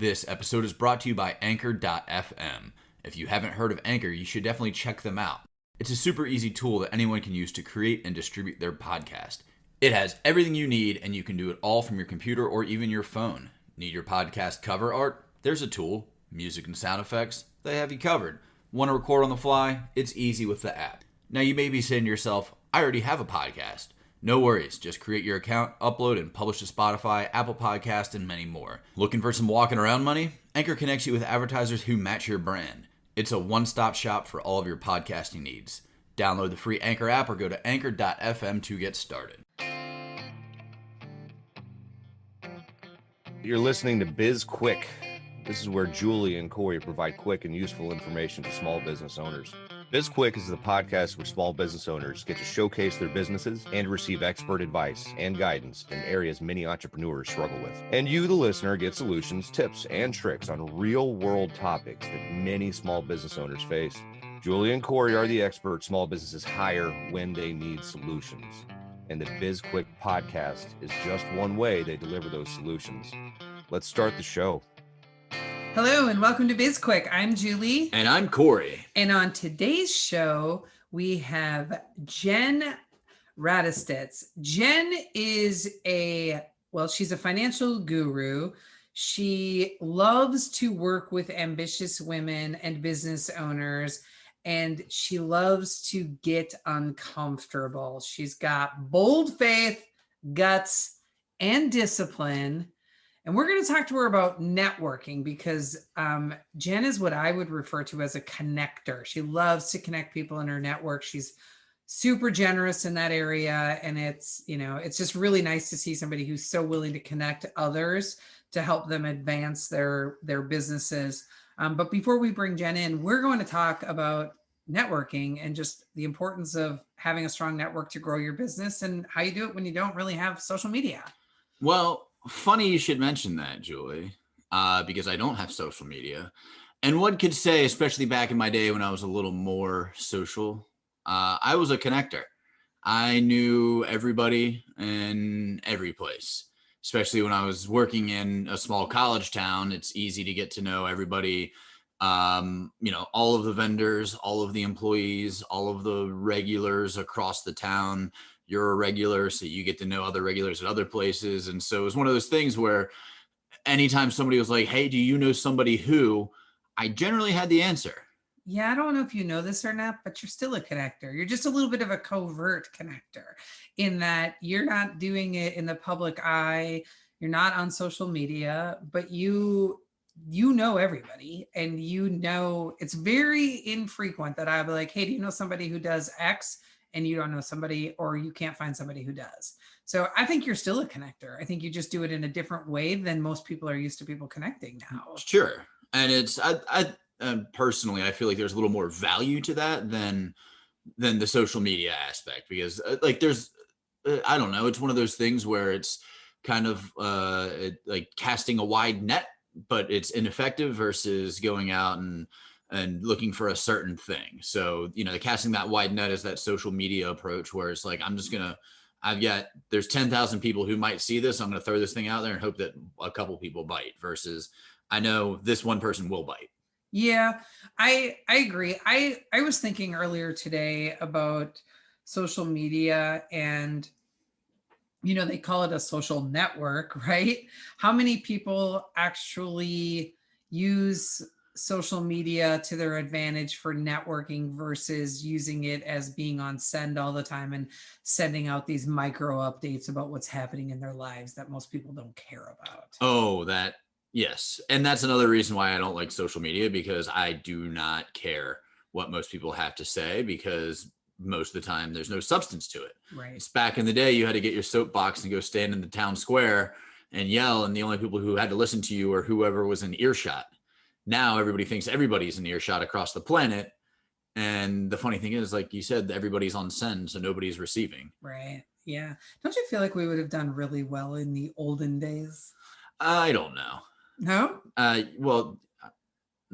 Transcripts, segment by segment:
This episode is brought to you by Anchor.fm. If you haven't heard of Anchor, you should definitely check them out. It's a super easy tool that anyone can use to create and distribute their podcast. It has everything you need, and you can do it all from your computer or even your phone. Need your podcast cover art? There's a tool. Music and sound effects? They have you covered. Want to record on the fly? It's easy with the app. Now you may be saying to yourself, I already have a podcast. No worries, just create your account, upload, and publish to Spotify, Apple Podcasts, and many more. Looking for some walking around money? Anchor connects you with advertisers who match your brand. It's a one-stop shop for all of your podcasting needs. Download the free Anchor app or go to Anchor.fm to get started. You're listening to BizQuik. This is where Julie and Corey provide quick and useful information to small business owners. BizQuik is the podcast where small business owners get to showcase their businesses and receive expert advice and guidance in areas many entrepreneurs struggle with. And you, the listener, get solutions, tips, and tricks on real-world topics that many small business owners face. Julie and Corey are the experts small businesses hire when they need solutions. And the BizQuik podcast is just one way they deliver those solutions. Let's start the show. Hello and welcome to BizQuik. I'm Julie. And I'm Corey. And on today's show, we have Jen Radostits. Jen is she's a financial guru. She loves to work with ambitious women and business owners, and she loves to get uncomfortable. She's got bold faith, guts, and discipline. And we're going to talk to her about networking because Jen is what I would refer to as a connector. She loves to connect people in her network. She's super generous in that area. And it's just really nice to see somebody who's so willing to connect others to help them advance their businesses. But before we bring Jen in, we're going to talk about networking and just the importance of having a strong network to grow your business and how you do it when you don't really have social media. Well, funny you should mention that, Julie, because I don't have social media. And one could say, especially back in my day when I was a little more social, I was a connector. I knew everybody in every place, especially when I was working in a small college town. It's easy to get to know everybody, all of the vendors, all of the employees, all of the regulars across the town. You're a regular, so you get to know other regulars at other places. And so it was one of those things where anytime somebody was like, hey, do you know somebody who, I generally had the answer. Yeah, I don't know if you know this or not, but you're still a connector. You're just a little bit of a covert connector in that you're not doing it in the public eye. You're not on social media, but you know everybody, and it's very infrequent that I'll be like, hey, do you know somebody who does X? And you don't know somebody, or you can't find somebody who does. So I think you're still a connector. I think you just do it in a different way than most people are used to people connecting now. Sure. And it's, I personally, I feel like there's a little more value to that than the social media aspect, because there's, I don't know, it's one of those things where it's kind of like casting a wide net, but it's ineffective versus going out and looking for a certain thing. So, casting that wide net is that social media approach where it's like, there's 10,000 people who might see this. I'm going to throw this thing out there and hope that a couple people bite, versus I know this one person will bite. Yeah, I agree. I was thinking earlier today about social media, and they call it a social network, right? How many people actually use social media to their advantage for networking versus using it as being on send all the time and sending out these micro updates about what's happening in their lives that most people don't care about? Oh, yes. And that's another reason why I don't like social media, because I do not care what most people have to say, because most of the time there's no substance to it. Right. It's back in the day, you had to get your soapbox and go stand in the town square and yell, and the only people who had to listen to you were whoever was in earshot. Now everybody thinks everybody's in earshot across the planet. And the funny thing is, like you said, everybody's on send, so nobody's receiving. Right. Yeah. Don't you feel like we would have done really well in the olden days? I don't know. No? Well,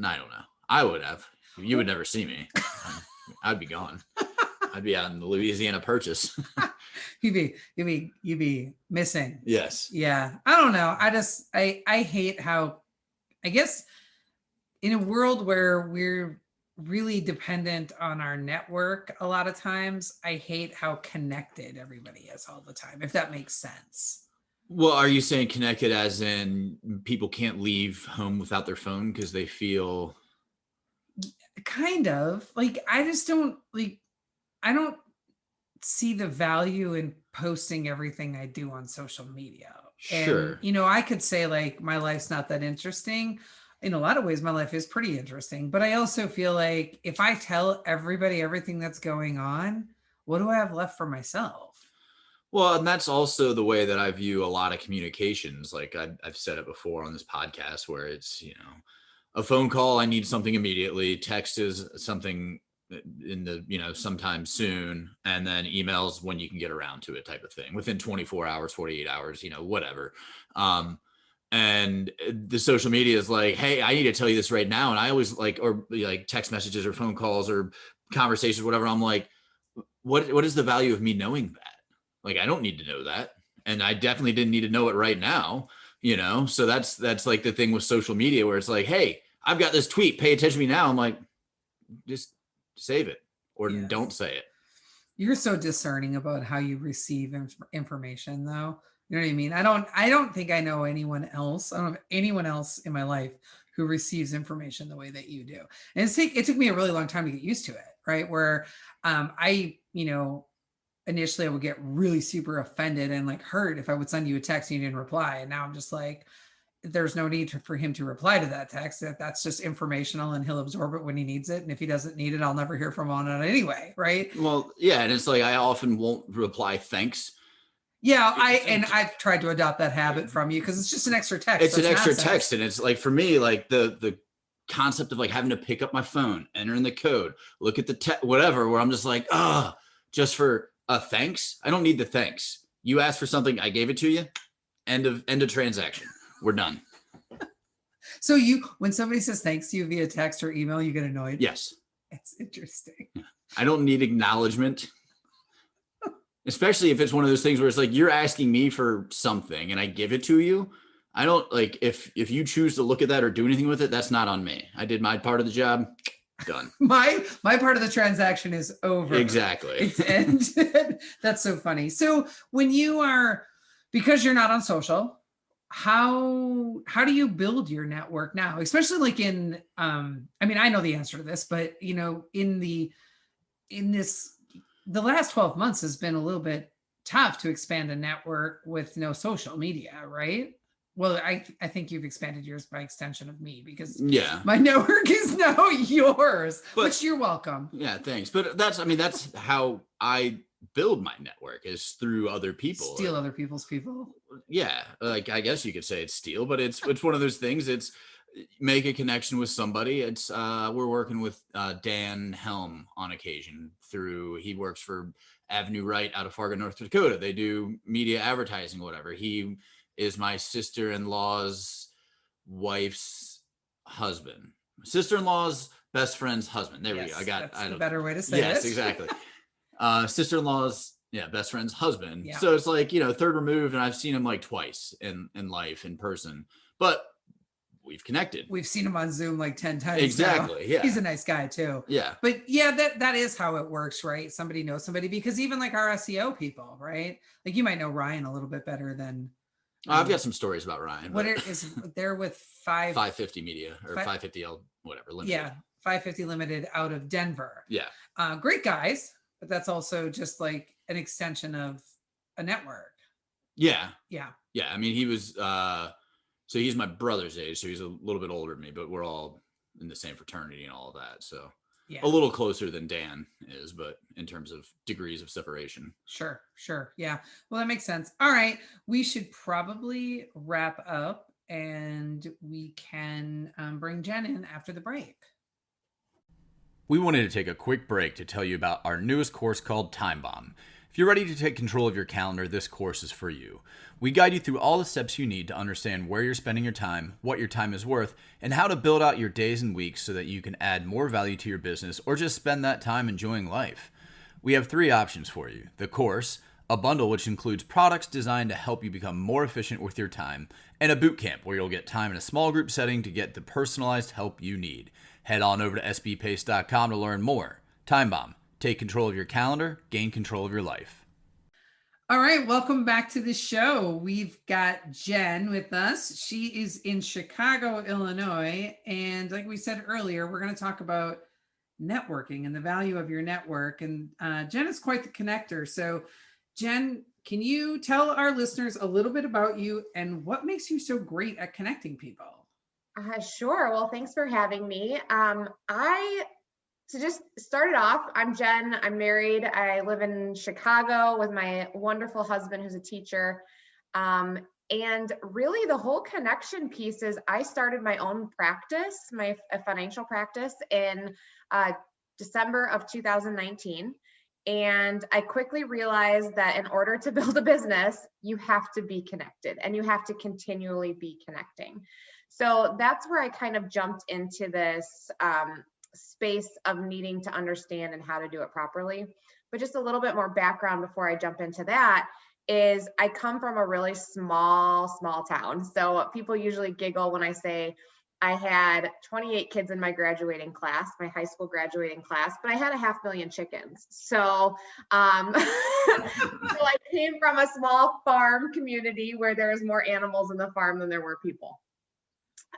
I don't know. I would have. You would never see me. I'd be gone. I'd be out in the Louisiana Purchase. You'd be missing. Yes. Yeah. I don't know. I hate how I guess in a world where we're really dependent on our network a lot of times, I hate how connected everybody is all the time, if that makes sense. Well, are you saying connected as in people can't leave home without their phone because they feel... Kind of. Like, I just don't, like, I don't see the value in posting everything I do on social media. Sure. And, I could say, like, my life's not that interesting. In a lot of ways, my life is pretty interesting. But I also feel like if I tell everybody everything that's going on, what do I have left for myself? Well, and that's also the way that I view a lot of communications. Like I've said it before on this podcast, where it's, a phone call, I need something immediately. Text is something in the, sometime soon. And then emails when you can get around to it, type of thing, within 24 hours, 48 hours, whatever. And the social media is like, hey, I need to tell you this right now. And I always or text messages or phone calls or conversations, whatever. I'm like, what is the value of me knowing that? Like, I don't need to know that. And I definitely didn't need to know it right now, So that's like the thing with social media where it's like, hey, I've got this tweet, pay attention to me now. I'm like, just save it or don't say it. You're so discerning about how you receive information, though. You know what I mean? I don't think I know anyone else. I don't have anyone else in my life who receives information the way that you do. And it took me a really long time to get used to it, right? Where initially I would get really super offended and like hurt if I would send you a text and you didn't reply. And now I'm just like, there's no need for him to reply to that text. That's just informational and he'll absorb it when he needs it. And if he doesn't need it, I'll never hear from him on it anyway. Right. Well, yeah. And it's like, I often won't reply thanks. Yeah. I've tried to adopt that habit from you because it's just an extra text. It's an extra text. And it's like, for me, like the concept of like having to pick up my phone, enter in the code, look at the whatever, where I'm just like, just for thanks. I don't need the thanks. You asked for something, I gave it to you. End of transaction. We're done. So when somebody says thanks to you via text or email, you get annoyed? Yes. It's interesting. I don't need acknowledgement. Especially if it's one of those things where it's like, you're asking me for something and I give it to you. I don't like, if you choose to look at that or do anything with it, that's not on me. I did my part of the job. Done. My part of the transaction is over. Exactly. It's ended. That's so funny. So when because you're not on social, how do you build your network now? Especially like in, I know the answer to this, but the last 12 months has been a little bit tough to expand a network with no social media, right? Well, I think you've expanded yours by extension of me because my network is now yours, which you're welcome. Yeah, thanks. But that's how I build my network, is through other people. Steal other people's people. Yeah, like I guess you could say it's steal, but it's one of those things. It's make a connection with somebody. It's we're working with Dan Helm on occasion he works for Avenue Right out of Fargo, North Dakota. They do media advertising, whatever. He is my sister-in-law's wife's husband. Sister-in-law's best friend's husband. There we go. That's a better way to say it. Yes, exactly. Sister-in-law's best friend's husband. Yeah. So it's like, third removed, and I've seen him like twice in life, in person. But we've connected. We've seen him on Zoom like 10 times. Exactly. Now. Yeah. He's a nice guy too. Yeah. But yeah, that is how it works, right? Somebody knows somebody, because even like our SEO people, right? Like you might know Ryan a little bit better than I've got some stories about Ryan. What is there with 550 Media or 550 whatever limited? Yeah, 550 Limited out of Denver. Yeah, great guys, but that's also just like an extension of a network. Yeah. I mean, he was so he's my brother's age, so he's a little bit older than me, but we're all in the same fraternity and all of that. So a little closer than Dan is, but in terms of degrees of separation. Sure. Yeah. Well, that makes sense. All right. We should probably wrap up and we can bring Jen in after the break. We wanted to take a quick break to tell you about our newest course called Time Bomb. If you're ready to take control of your calendar, this course is for you. We guide you through all the steps you need to understand where you're spending your time, what your time is worth, and how to build out your days and weeks so that you can add more value to your business or just spend that time enjoying life. We have 3 options for you: the course, a bundle which includes products designed to help you become more efficient with your time, and a boot camp where you'll get time in a small group setting to get the personalized help you need. Head on over to sbpace.com to learn more. Time Bomb. Take control of your calendar, gain control of your life. All right, welcome back to the show. We've got Jen with us. She is in Chicago, Illinois. And like we said earlier, we're going to talk about networking and the value of your network. And Jen is quite the connector. So Jen, can you tell our listeners a little bit about you and what makes you so great at connecting people? Sure. Well, thanks for having me. To just start it off, I'm Jen. I'm married. I live in Chicago with my wonderful husband, who's a teacher. And really the whole connection piece is I started my own practice, my financial practice in December of 2019. And I quickly realized that in order to build a business, you have to be connected and you have to continually be connecting. So that's where I kind of jumped into this space of needing to understand and how to do it properly. But just a little bit more background before I jump into that is I come from a really small town. So people usually giggle when I say I had 28 kids in my graduating class, my high school graduating class, but I had 500,000 chickens. So, so I came from a small farm community where there was more animals in the farm than there were people.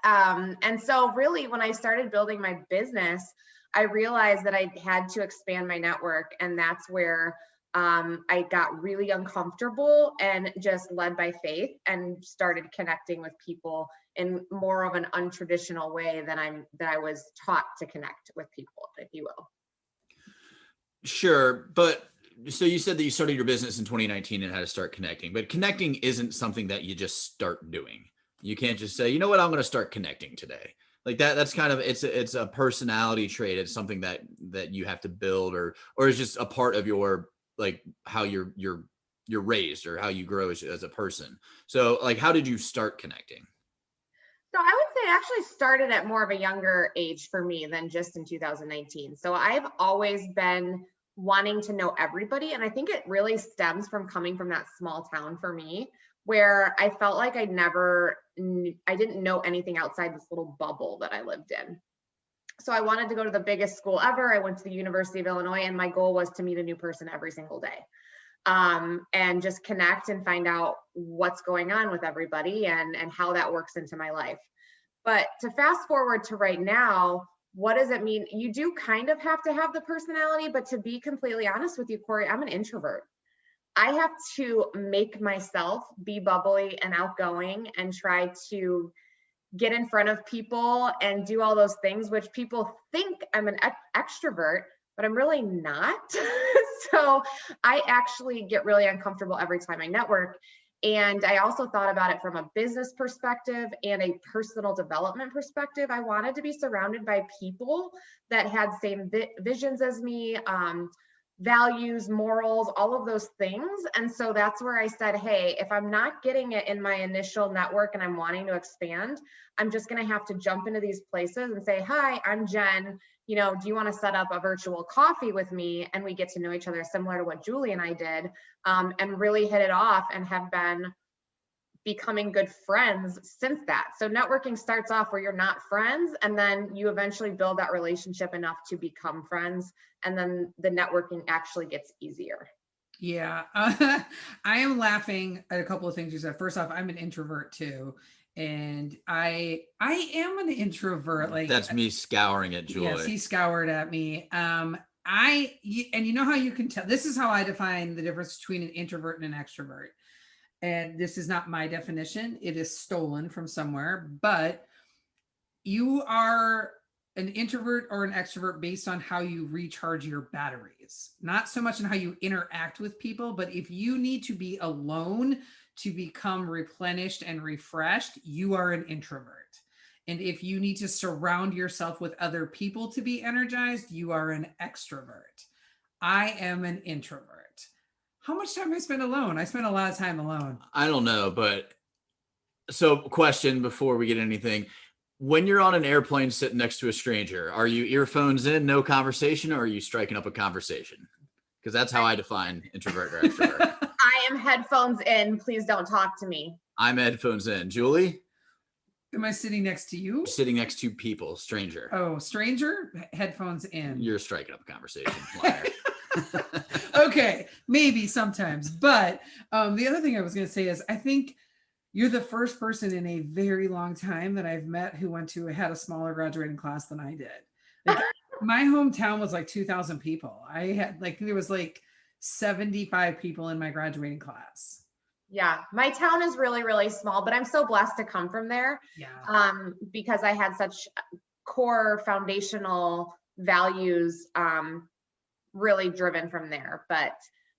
And so really when I started building my business, I realized that I had to expand my network. And that's where I got really uncomfortable and just led by faith and started connecting with people in more of an untraditional way than I was taught to connect with people, if you will. Sure. But so you said that you started your business in 2019 and had to start connecting, but connecting isn't something that you just start doing. You can't just say, you know what, I'm going to start connecting today. Like that's kind of, it's a personality trait. It's something that you have to build or it's just a part of your, like how you're raised or how you grow as a person. So like, how did you start connecting? So I would say it actually started at more of a younger age for me than just in 2019. So I've always been wanting to know everybody. And I think it really stems from coming from that small town for me, where I felt like I didn't know anything outside this little bubble that I lived in. So I wanted to go to the biggest school ever. I went to the University of Illinois and my goal was to meet a new person every single day. And just connect and find out what's going on with everybody and how that works into my life. But to fast forward to right now, what does it mean? You do kind of have to have the personality, but to be completely honest with you, Corey, I'm an introvert. I have to make myself be bubbly and outgoing and try to get in front of people and do all those things, which people think I'm an extrovert, but I'm really not. So I actually get really uncomfortable every time I network. And I also thought about it from a business perspective and a personal development perspective. I wanted to be surrounded by people that had same visions as me, values, morals, all of those things. And so that's where I said, hey, if I'm not getting it in my initial network and I'm wanting to expand, I'm just going to have to jump into these places and say, hi, I'm Jen. You know, do you want to set up a virtual coffee with me? And we get to know each other similar to what Julie and I did, and really hit it off and have been becoming good friends since that. So networking starts off where you're not friends, and then you eventually build that relationship enough to become friends. And then the networking actually gets easier. Yeah. I am laughing at a couple of things you said. First off, I'm an introvert too. And I am an introvert. Like that's me scouring at Julie. Yes, he scoured at me. And you know how you can tell, this is how I define the difference between an introvert and an extrovert. And this is not my definition. It is stolen from somewhere, but you are an introvert or an extrovert based on how you recharge your batteries, not so much on how you interact with people, but if you need to be alone to become replenished and refreshed, you are an introvert. And if you need to surround yourself with other people to be energized, you are an extrovert. I am an introvert. How much time do I spend alone? I spend a lot of time alone. I don't know, but so question before we get anything. When you're on an airplane sitting next to a stranger, are you earphones in, no conversation, or are you striking up a conversation? Because that's how I define introvert or extrovert. I am headphones in. Please don't talk to me. I'm headphones in. Julie? Am I sitting next to you? Sitting next to people, stranger. Oh, stranger, headphones in. You're striking up a conversation, liar. Okay, maybe sometimes. But the other thing I was going to say is I think you're the first person in a very long time that I've met who had a smaller graduating class than I did. Like my hometown was like 2,000 people. There was like 75 people in my graduating class. Yeah, my town is really, really small, but I'm so blessed to come from there. Yeah. Because I had such core foundational values, really driven from there. But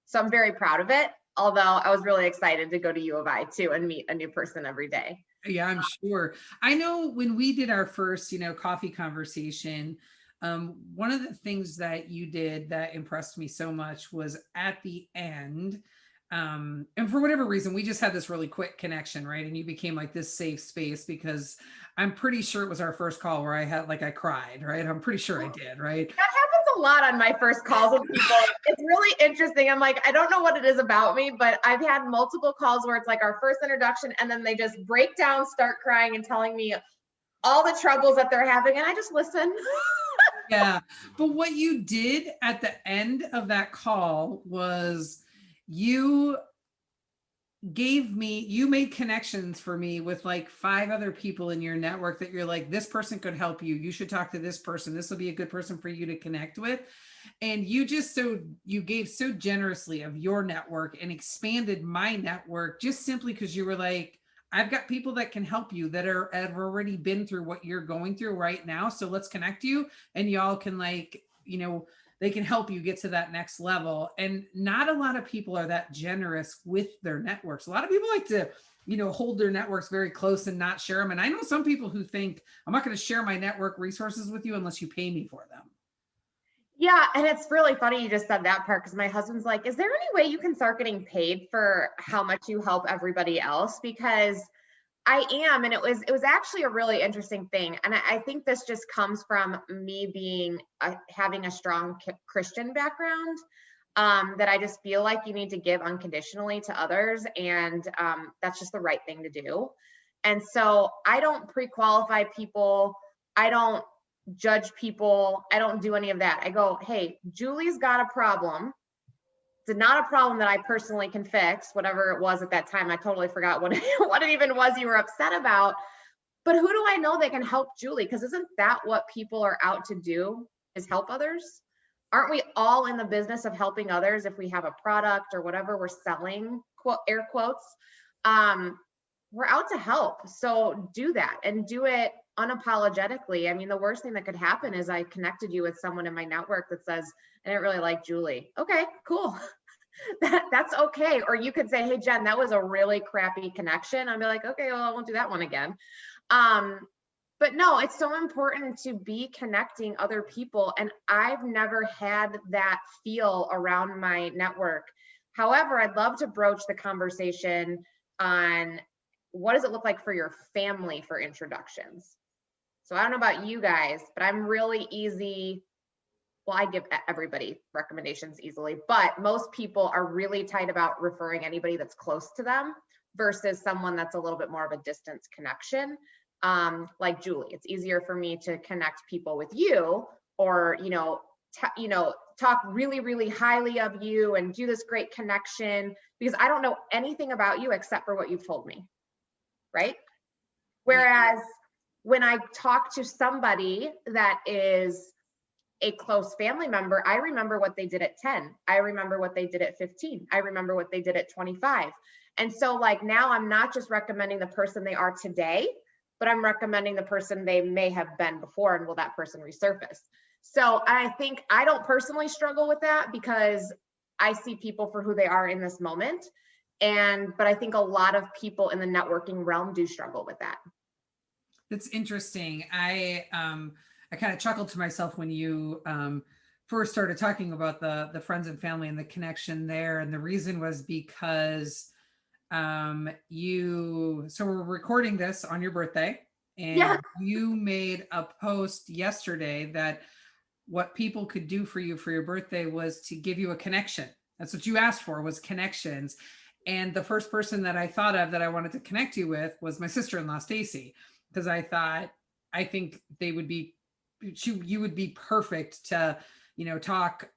so I'm very proud of it. Although I was really excited to go to U of I too and meet a new person every day. Yeah, I'm sure. I know when we did our first, coffee conversation, one of the things that you did that impressed me so much was at the end, and for whatever reason, we just had this really quick connection, right? And you became like this safe space because I'm pretty sure it was our first call where I cried, right? I'm pretty sure I did, right? That happens a lot on my first calls with people. It's really interesting. I'm like, I don't know what it is about me, but I've had multiple calls where it's like our first introduction and then they just break down, start crying and telling me all the troubles that they're having. And I just listen. Yeah. But what you did at the end of that call was you made connections for me with like 5 other people in your network that you're like, this person could help you. You should talk to this person. This will be a good person for you to connect with. And you gave so generously of your network and expanded my network just simply because you were like, I've got people that can help you that have already been through what you're going through right now. So let's connect you and y'all can they can help you get to that next level. And not a lot of people are that generous with their networks. A lot of people like to, hold their networks very close and not share them. And I know some people who think I'm not going to share my network resources with you unless you pay me for them. Yeah, and it's really funny you just said that part because my husband's like, is there any way you can start getting paid for how much you help everybody else? Because I am, and it was actually a really interesting thing. And I think this just comes from me having a strong Christian background, that I just feel like you need to give unconditionally to others. And that's just the right thing to do. And so I don't pre-qualify people. I don't judge people. I don't do any of that. I go, hey, Julie's got a problem. It's not a problem that I personally can fix, whatever it was at that time. I totally forgot what it even was you were upset about. But who do I know that can help Julie? Because isn't that what people are out to do, is help others? Aren't we all in the business of helping others if we have a product or whatever we're selling, air quotes? We're out to help. So do that and do it unapologetically. I mean, the worst thing that could happen is I connected you with someone in my network that says, I didn't really like Julie. Okay, cool. That's okay. Or you could say, hey, Jen, that was a really crappy connection. I'd be like, okay, well, I won't do that one again. But no, it's so important to be connecting other people. And I've never had that feel around my network. However, I'd love to broach the conversation on what does it look like for your family for introductions? So I don't know about you guys, but I'm really easy. Well, I give everybody recommendations easily, but most people are really tight about referring anybody that's close to them versus someone that's a little bit more of a distance connection. Like Julie, it's easier for me to connect people with you or, talk really, really highly of you and do this great connection because I don't know anything about you except for what you've told me. Right? Whereas when I talk to somebody that is a close family member, I remember what they did at 10. I remember what they did at 15. I remember what they did at 25. And so like now I'm not just recommending the person they are today, but I'm recommending the person they may have been before and will that person resurface. So I think I don't personally struggle with that because I see people for who they are in this moment. But I think a lot of people in the networking realm do struggle with that. That's interesting. I kind of chuckled to myself when you first started talking about the friends and family and the connection there. And the reason was because so we're recording this on your birthday and you made a post yesterday that what people could do for you for your birthday was to give you a connection. That's what you asked for, was connections. And the first person that I thought of that I wanted to connect you with was my sister-in-law, Stacy, because I think they would be, you would be perfect to, talk,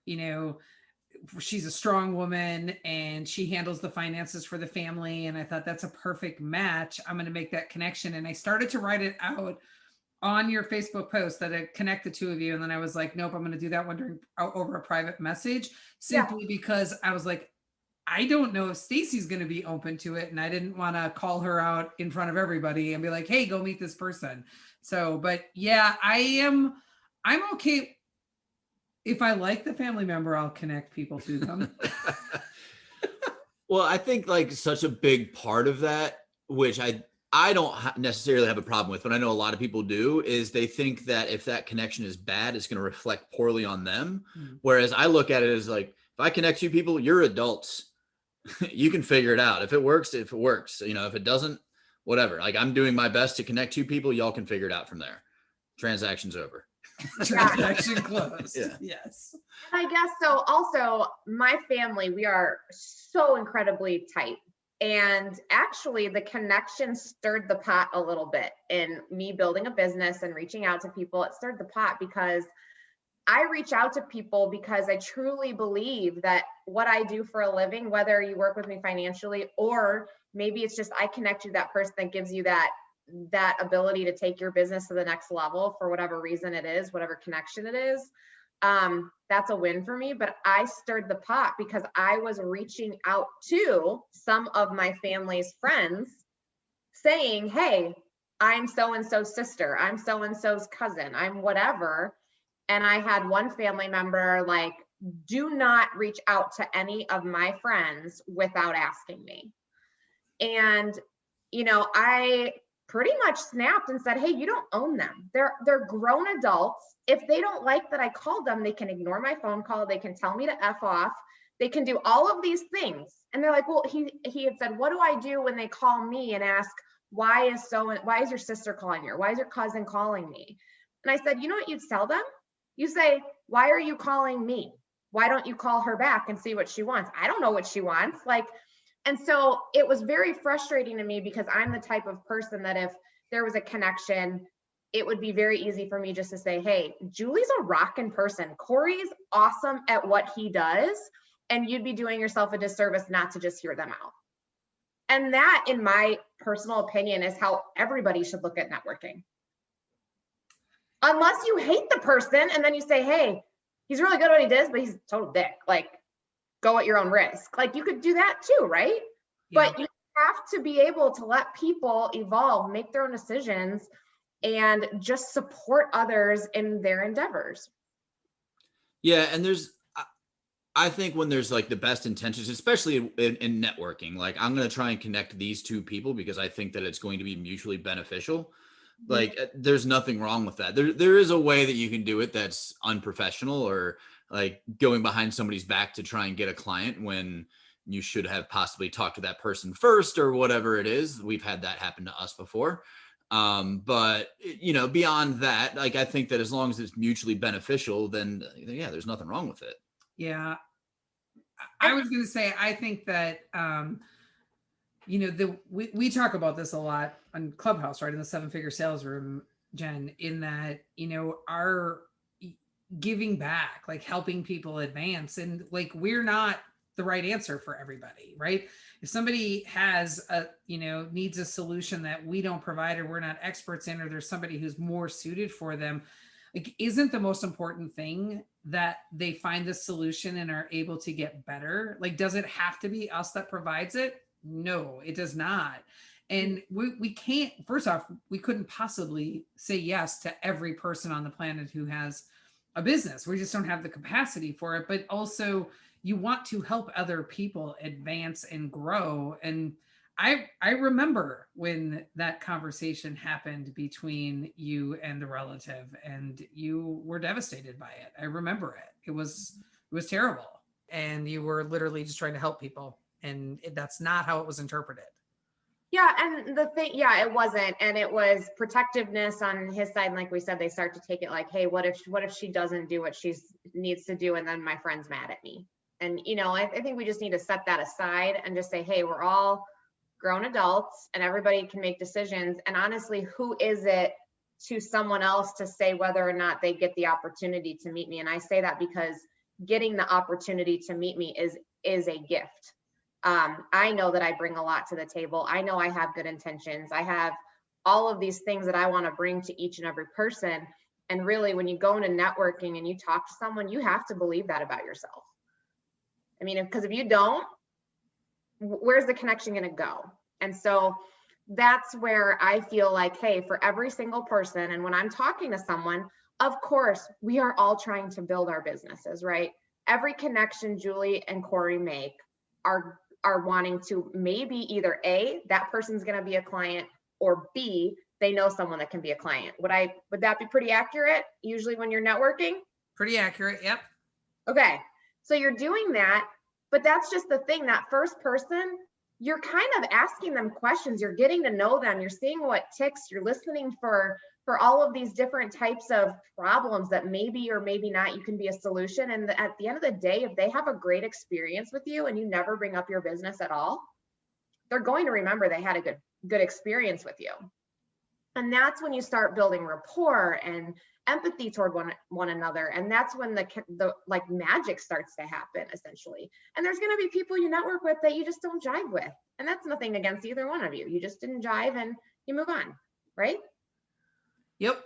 she's a strong woman and she handles the finances for the family. And I thought that's a perfect match. I'm going to make that connection. And I started to write it out on your Facebook post that I connect the two of you. And then I was like, nope, I'm going to do that one over a private message, simply because I was like, I don't know if Stacy's going to be open to it. And I didn't want to call her out in front of everybody and be like, hey, go meet this person. So, but yeah, I'm okay. If I like the family member, I'll connect people to them. Well, I think like such a big part of that, which I don't necessarily have a problem with, but I know a lot of people do, is they think that if that connection is bad, it's going to reflect poorly on them. Mm-hmm. Whereas I look at it as like, if I connect you people, you're adults. You can figure it out. If it works, if it doesn't, whatever. Like I'm doing my best to connect two people. Y'all can figure it out from there. Transaction's over. Transaction closed. Yeah. Yes. And I guess so. Also, my family, we are so incredibly tight. And actually, the connection stirred the pot a little bit in me building a business and reaching out to people. It stirred the pot because I reach out to people because I truly believe that what I do for a living, whether you work with me financially or maybe it's just I connect you to that person that gives you that ability to take your business to the next level for whatever reason it is, whatever connection it is, that's a win for me. But I stirred the pot because I was reaching out to some of my family's friends saying, hey, I'm so-and-so's sister, I'm so-and-so's cousin, I'm whatever. And I had one family member like, do not reach out to any of my friends without asking me. And, I pretty much snapped and said, hey, you don't own them. They're grown adults. If they don't like that I called them, they can ignore my phone call. They can tell me to F off. They can do all of these things. And they're like, well, he had said, what do I do when they call me and ask, why is your sister calling you? Or why is your cousin calling me? And I said, you know what you'd tell them? You say, why are you calling me? Why don't you call her back and see what she wants? I don't know what she wants. And so it was very frustrating to me because I'm the type of person that if there was a connection, it would be very easy for me just to say, hey, Julie's a rockin' person. Corey's awesome at what he does. And you'd be doing yourself a disservice not to just hear them out. And that, in my personal opinion, is how everybody should look at networking. Unless you hate the person and then you say, hey, he's really good at what he does, but he's a total dick. Like, go at your own risk. Like, you could do that too, right? Yeah. But you have to be able to let people evolve, make their own decisions, and just support others in their endeavors. Yeah, and I think when there's like the best intentions, especially in networking, like I'm going to try and connect these two people because I think that it's going to be mutually beneficial. Like there's nothing wrong with that. There is a way that you can do it that's unprofessional or like going behind somebody's back to try and get a client when you should have possibly talked to that person first or whatever it is. We've had that happen to us before. But beyond that, like I think that as long as it's mutually beneficial, then yeah, there's nothing wrong with it. Yeah. I was going to say, I think that, we talk about this a lot on Clubhouse, right? In the 7-figure sales room, Jen, in that, our giving back, like helping people advance, and like, we're not the right answer for everybody, right? If somebody has needs a solution that we don't provide, or we're not experts in, or there's somebody who's more suited for them, like, isn't the most important thing that they find the solution and are able to get better? Like, does it have to be us that provides it? No, it does not. And we can't, first off, we couldn't possibly say yes to every person on the planet who has a business. We just don't have the capacity for it. But also, you want to help other people advance and grow. And I remember when that conversation happened between you and the relative, and you were devastated by it. I remember it. It was terrible. And you were literally just trying to help people. And that's not how it was interpreted. Yeah. And the thing, yeah, it wasn't. And it was protectiveness on his side. And like we said, they start to take it like, hey, what if she doesn't do what she needs to do? And then my friend's mad at me. And, I think we just need to set that aside and just say, hey, we're all grown adults and everybody can make decisions. And honestly, who is it to someone else to say whether or not they get the opportunity to meet me? And I say that because getting the opportunity to meet me is a gift. I know that I bring a lot to the table. I know I have good intentions. I have all of these things that I want to bring to each and every person. And really, when you go into networking and you talk to someone, you have to believe that about yourself. I mean, because if you don't, where's the connection going to go? And so that's where I feel like, hey, for every single person, and when I'm talking to someone, of course, we are all trying to build our businesses, right? Every connection Julie and Corey make are wanting to maybe either A, that person's going to be a client, or B, they know someone that can be a client. Would that be pretty accurate usually when you're networking? Pretty accurate. Yep. Okay. So you're doing that, but that's just the thing. That first person, you're kind of asking them questions. You're getting to know them. You're seeing what ticks. You're listening for all of these different types of problems that maybe or maybe not you can be a solution. And at the end of the day, if they have a great experience with you and you never bring up your business at all, they're going to remember they had a good experience with you. And that's when you start building rapport and empathy toward one another. And that's when the like magic starts to happen, essentially. And there's going to be people you network with that you just don't jive with. And that's nothing against either one of you. You just didn't jive and you move on, right? Yep.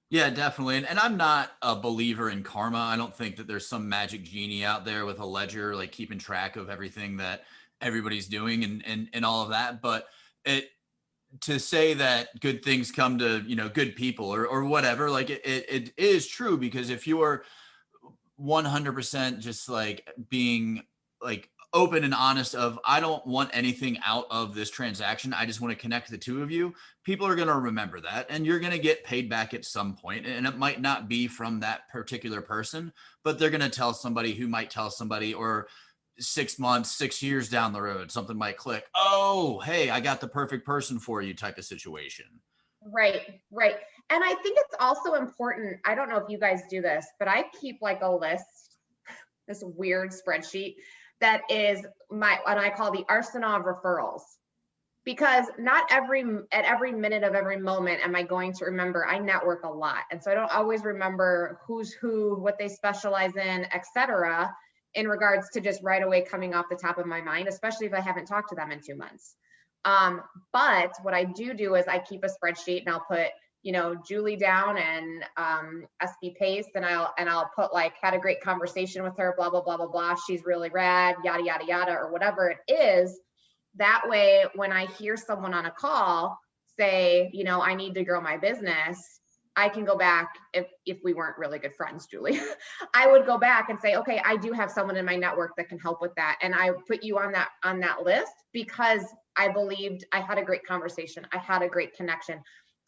Yeah, definitely. And I'm not a believer in karma. I don't think that there's some magic genie out there with a ledger, like keeping track of everything that everybody's doing and all of that. But to say that good things come to, good people or whatever, like it is true, because if you're 100% just like being like open and honest of, I don't want anything out of this transaction, I just want to connect the two of you, people are going to remember that, and you're going to get paid back at some point. And it might not be from that particular person, but they're going to tell somebody who might tell somebody, or 6 months, 6 years down the road, something might click. Oh, hey, I got the perfect person for you type of situation. Right. And I think it's also important. I don't know if you guys do this, but I keep like a list, this weird spreadsheet that is what I call the arsenal of referrals, because not at every minute of every moment am I going to remember. I network a lot. And so I don't always remember who's who, what they specialize in, etc., in regards to just right away coming off the top of my mind, especially if I haven't talked to them in 2 months. But what I do is I keep a spreadsheet and I'll put, Julie down and SB Pace, and I'll put like, had a great conversation with her, blah, blah, blah, blah, blah. She's really rad, yada, yada, yada, or whatever it is. That way, when I hear someone on a call say, I need to grow my business, I can go back, if we weren't really good friends, Julie, I would go back and say, okay, I do have someone in my network that can help with that. And I put you on that list because I believed I had a great conversation. I had a great connection.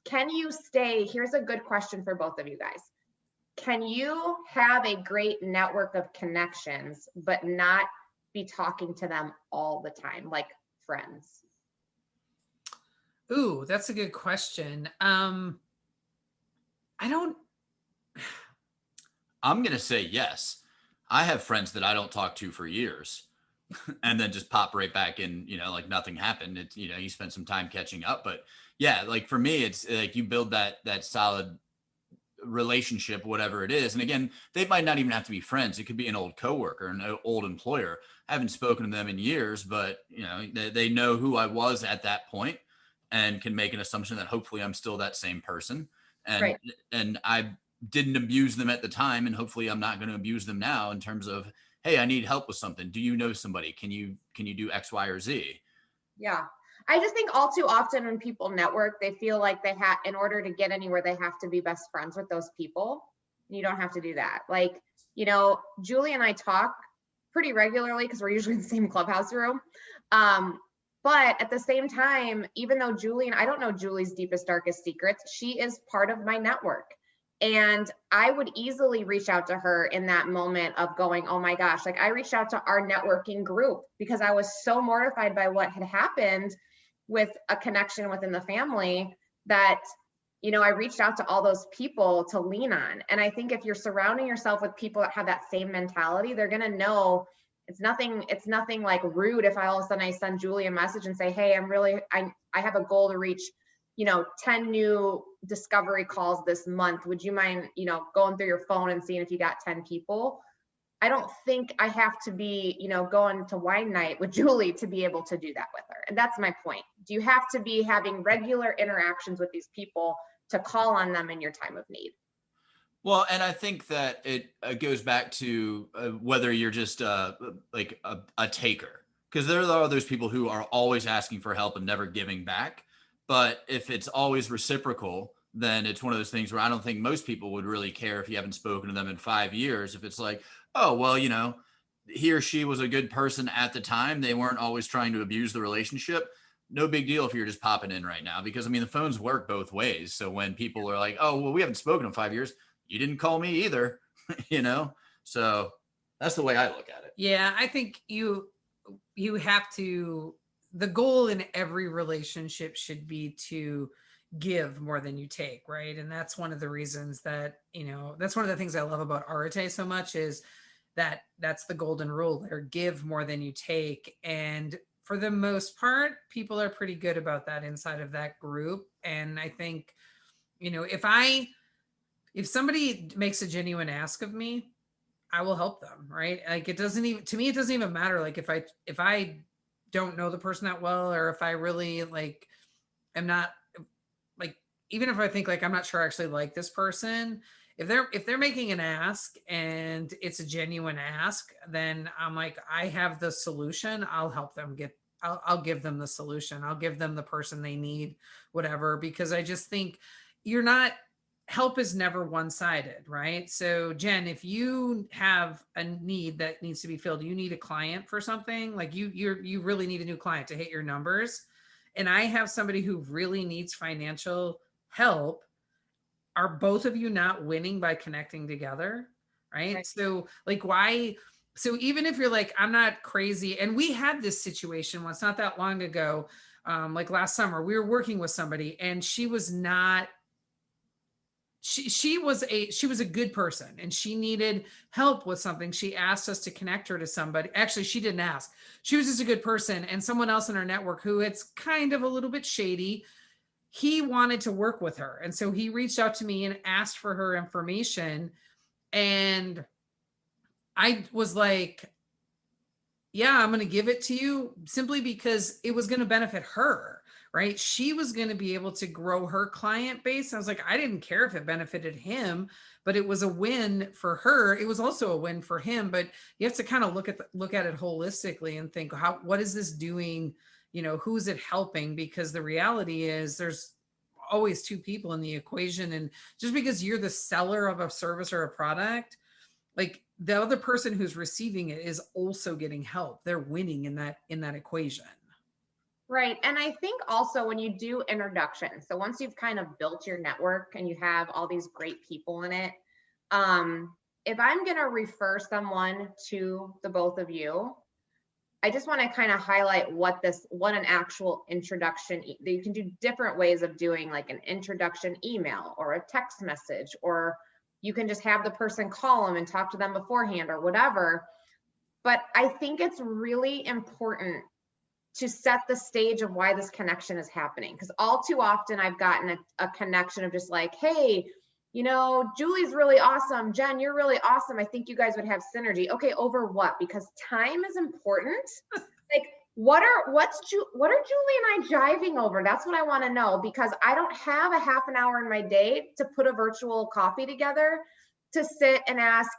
Can you stay? Here's a good question for both of you guys. Can you have a great network of connections, but not be talking to them all the time, like friends? Ooh, that's a good question. I'm going to say yes. I have friends that I don't talk to for years and then just pop right back in, like nothing happened. It's, you spend some time catching up. But yeah, like for me, it's like you build that solid relationship, whatever it is. And again, they might not even have to be friends. It could be an old coworker, an old employer. I haven't spoken to them in years, but they know who I was at that point and can make an assumption that hopefully I'm still that same person. And, right. And I didn't abuse them at the time. And hopefully I'm not going to abuse them now in terms of, hey, I need help with something. Do you know somebody? Can you do X, Y, or Z? Yeah. I just think all too often when people network, they feel like they have, in order to get anywhere, they have to be best friends with those people. You don't have to do that. Like, Julie and I talk pretty regularly because we're usually in the same clubhouse room. But at the same time, even though I don't know Julie's deepest, darkest secrets, she is part of my network. And I would easily reach out to her in that moment of going, oh my gosh, like I reached out to our networking group because I was so mortified by what had happened with a connection within the family that, I reached out to all those people to lean on. And I think if you're surrounding yourself with people that have that same mentality, they're going to know It's nothing like rude if all of a sudden I send Julie a message and say, hey, I have a goal to reach, 10 new discovery calls this month. Would you mind, going through your phone and seeing if you got 10 people? I don't think I have to be, going to wine night with Julie to be able to do that with her. And that's my point. Do you have to be having regular interactions with these people to call on them in your time of need? Well, and I think that it goes back to whether you're just like a taker, because there are those people who are always asking for help and never giving back. But if it's always reciprocal, then it's one of those things where I don't think most people would really care if you haven't spoken to them in 5 years. If it's like, oh, well, he or she was a good person at the time. They weren't always trying to abuse the relationship. No big deal if you're just popping in right now, because I mean, the phones work both ways. So when people are like, oh, well, we haven't spoken in 5 years, you didn't call me either, So that's the way I look at it. Yeah, I think you have to, the goal in every relationship should be to give more than you take, right? And that's one of the reasons that, that's one of the things I love about Arate so much, is that that's the golden rule there: give more than you take. And for the most part, people are pretty good about that inside of that group. And I think, if somebody makes a genuine ask of me, I will help them, right? Like, it doesn't even matter. Like, if I don't know the person that well, or if I really like, am not like, even if I think like, I'm not sure I actually like this person, if they're making an ask and it's a genuine ask, then I'm like, I have the solution. I'll help them I'll give them the solution. I'll give them the person they need, whatever, because I just think help is never one-sided, right? So Jen, if you have a need that needs to be filled, you need a client for something, like you really need a new client to hit your numbers, and I have somebody who really needs financial help, are both of you not winning by connecting together? Right. So like, why? So even if you're like, I'm not crazy, and we had this situation once, not that long ago, like last summer, we were working with somebody, and she was not, she was a good person, and she needed help with something. She asked us to connect her to somebody. Actually, she didn't ask. She was just a good person, and someone else in our network who it's kind of a little bit shady, he wanted to work with her. And so he reached out to me and asked for her information. And I was like, yeah, I'm going to give it to you, simply because it was going to benefit her, right? She was going to be able to grow her client base. I was like, I didn't care if it benefited him, but it was a win for her. It was also a win for him, but you have to kind of look at it holistically and think, what is this doing? Who's it helping? Because the reality is there's always two people in the equation. And just because you're the seller of a service or a product, like, the other person who's receiving it is also getting help. They're winning in that equation. Right. And I think also when you do introductions, so once you've kind of built your network and you have all these great people in it, if I'm going to refer someone to the both of you, I just want to kind of highlight what an actual introduction, you can do different ways of doing, like an introduction email or a text message, or you can just have the person call them and talk to them beforehand or whatever. But I think it's really important to set the stage of why this connection is happening. Because all too often I've gotten a connection of just like, hey, Julie's really awesome. Jen, you're really awesome. I think you guys would have synergy. Okay, over what? Because time is important. Like, what are Julie and I jiving over? That's what I want to know, because I don't have a half an hour in my day to put a virtual coffee together to sit and ask,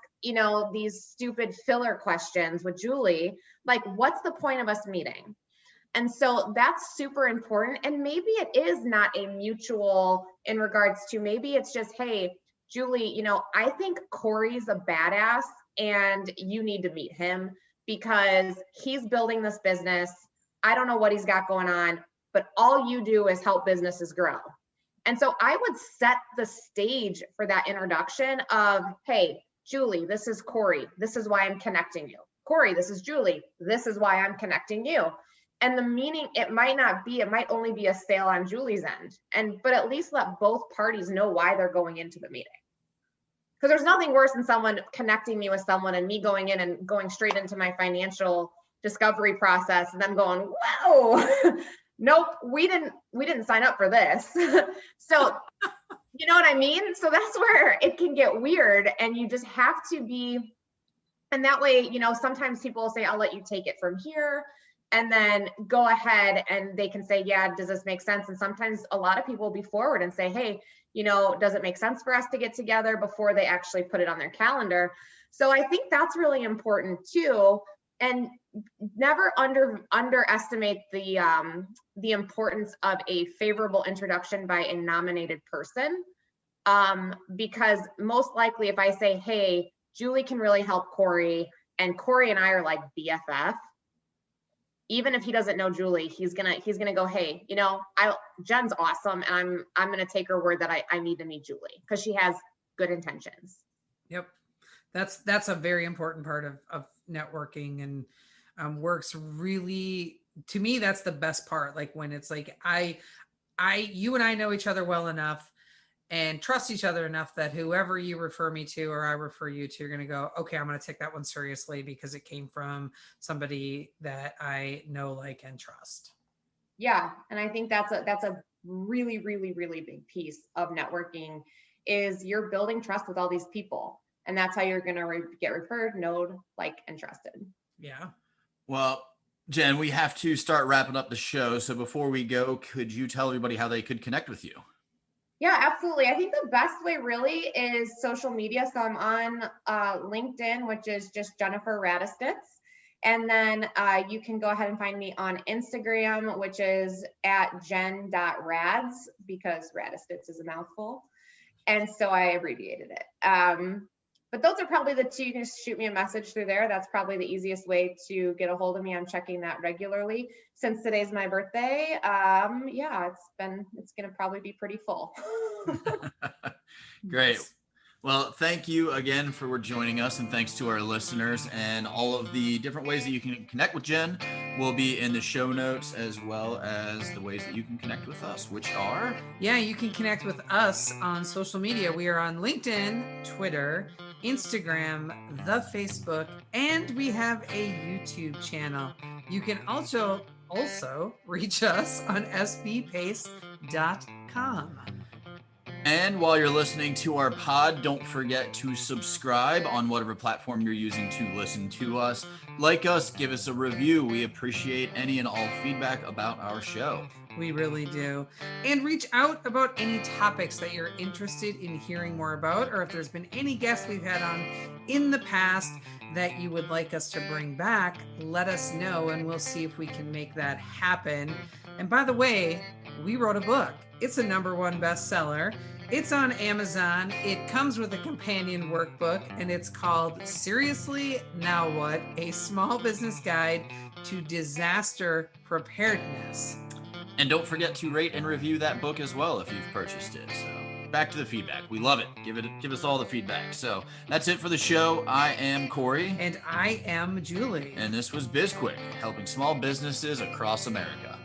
these stupid filler questions with Julie. Like, what's the point of us meeting? And so that's super important. And maybe it is not a mutual in regards to, maybe it's just, hey, Julie, I think Corey's a badass and you need to meet him because he's building this business. I don't know what he's got going on, but all you do is help businesses grow. And so I would set the stage for that introduction of, hey, Julie, this is Corey. This is why I'm connecting you. Corey, this is Julie. This is why I'm connecting you. And the meaning, it might only be a sale on Julie's end, but at least let both parties know why they're going into the meeting. because there's nothing worse than someone connecting me with someone and me going in and going straight into my financial discovery process and them going, whoa, nope, we didn't sign up for this. So, you know what I mean? So that's where it can get weird, and you just have to be, and that way, you know, sometimes people will say, I'll let you take it from here, and then go ahead and they can say, yeah, does this make sense? And sometimes a lot of people will be forward and say, hey, you know, does it make sense for us to get together, before they actually put it on their calendar? So I think that's really important too. And never underestimate the importance of a favorable introduction by a nominated person. Because most likely if I say, hey, Julie can really help Corey, and Corey and I are like BFF, even if he doesn't know Julie, he's gonna go, hey, you know, Jen's awesome, and I'm gonna take her word that I need to meet Julie because she has good intentions. Yep. That's a very important part of networking, and works really, to me, that's the best part. Like when it's like, you and I know each other well enough and trust each other enough that whoever you refer me to or I refer you to, you're going to go, okay, I'm going to take that one seriously because it came from somebody that I know, like, and trust. Yeah. And I think that's a really, really, really big piece of networking, is you're building trust with all these people. And that's how you're going to get referred, known, liked, and trusted. Yeah. Well, Jen, we have to start wrapping up the show. So before we go, could you tell everybody how they could connect with you? Yeah, absolutely. I think the best way really is social media. So I'm on LinkedIn, which is just Jennifer Radostits. And then you can go ahead and find me on Instagram, which is at jen.rads, because Radostits is a mouthful. And so I abbreviated it. But those are probably the two. You can just shoot me a message through there. That's probably the easiest way to get a hold of me. I'm checking that regularly. Since today's my birthday, yeah, it's going to probably be pretty full. Great. Well, thank you again for joining us, and thanks to our listeners. And all of the different ways that you can connect with Jen will be in the show notes, as well as the ways that you can connect with us, which are... Yeah, you can connect with us on social media. We are on LinkedIn, Twitter, Instagram, the Facebook, and we have a YouTube channel. You can also reach us on sbpace.com. And while you're listening to our pod, don't forget to subscribe on whatever platform you're using to listen to us. Like us, give us a review. We appreciate any and all feedback about our show. We really do. And reach out about any topics that you're interested in hearing more about, or if there's been any guests we've had on in the past that you would like us to bring back, let us know, and we'll see if we can make that happen. And by the way, we wrote a book. It's a #1 bestseller. It's on Amazon. It comes with a companion workbook, and it's called Seriously Now What? A Small Business Guide to Disaster Preparedness. And don't forget to rate and review that book as well if you've purchased it. So back to the feedback. We love it. Give us all the feedback. So that's it for the show. I am Corey. And I am Julie. And this was BizQuik, helping small businesses across America.